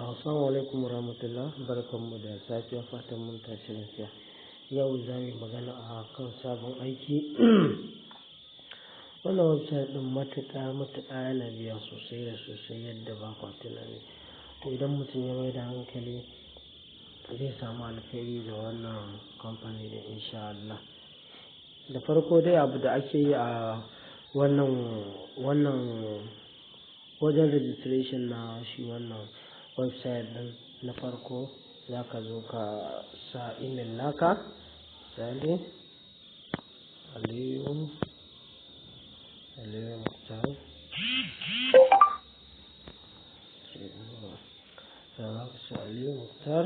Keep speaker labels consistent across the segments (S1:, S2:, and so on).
S1: Assalamu alaikum warahmatullah, barkanmu da safiya, fatan mun tashi lafiya. Yau za mu yi magana a kan sabon aiki. Wannan website ɗin matuƙa yana biya sosai da sosai yadda ba kwa tunani. To idan mutum ya mai da hankali zai samu alkhairi da wannan kamfani da insha Allah. Da farko dai abu da ake yi a wannan wajen registration na shi wannan website ɗin, na farko za ka zo ka sa email naka, misali Aliyu Mukhtar, za ka sa Aliyu Mukhtar,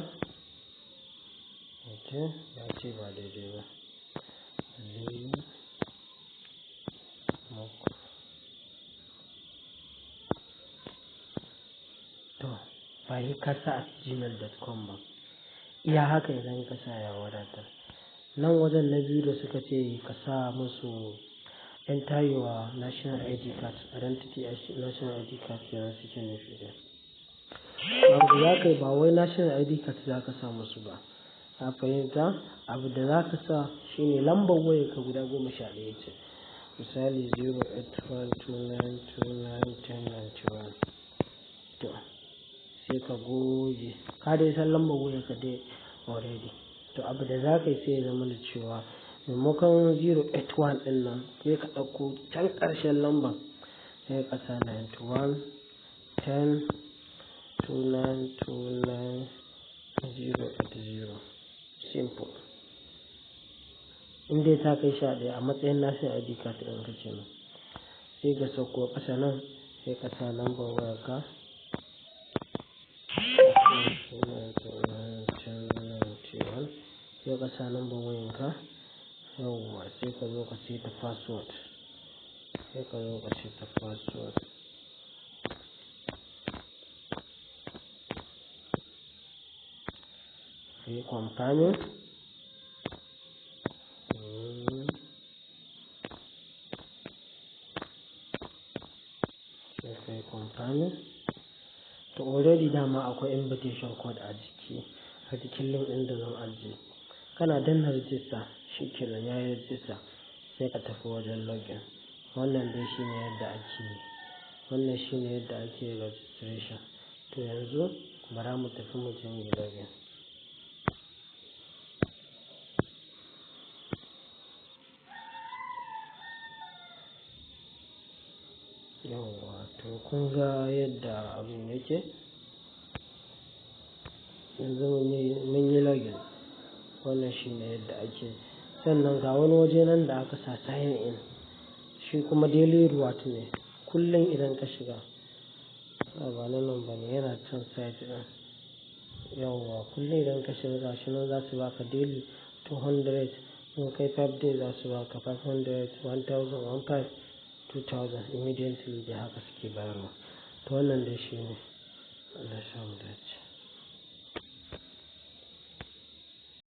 S1: ok, ya ce ba daidai ba, Aliyu Mukhtar. To ba yi kasa a gmail.com ba, iya haka idan ka sa ya wadatar. Nan wajen na biyu da suka ce ka sa musu yan tayewa national ID card, identity national ID card yana suke nufi da abu da za ka yi, ba wai national ID card za ka sa musu ba, a fahimta. Abu da za ka sa shine lambar waya ka guda 11 ce, misali 08129291091. to sai ka goge, ka dai san lambar waya ka dai already. To abu da za ka yi sai ya zama da cewa maimakon 081 ɗin nan sai ka ɗauko can ƙarshen lambar sai ka sa 91 10 2929 080. Simple. In dai ta kai 11 a matsayin national ID card ɗin ka ce nan, sai ka sauko ƙasa nan sai ka sa lambar wayarka sai ka sa lambar wayanka, yawwa sai ka zo ka seta password, sai ka zo ka seta password, sai confirming, sai kai confirming. To already dama akwai invitation code a jikin link ɗin da zan ajiye. Kana danna register, shi kenan ya yi register, sai ka tafi wajen login. Wannan dai shine yadda ake registration. To yanzu bara mu tafi mu je mu yi login. Yawwa, to kun ga yadda abin yake. Yanzu mun yi login. Wannan shine yadda ake. Sannan ga wani waje nan da aka sa sign in, shi kuma daily reward ne. Kullum idan ka shiga, ba nan ba ne, yana can site ɗin. Yawwa, kullum idan ka shiga gashi nan za su baka daily 200, in kai 5 days za su baka 500, 1000, 1500, 2000 immediately da haka suke bayarwa. To wannan dai shi ne. Allah ya sa mu dace.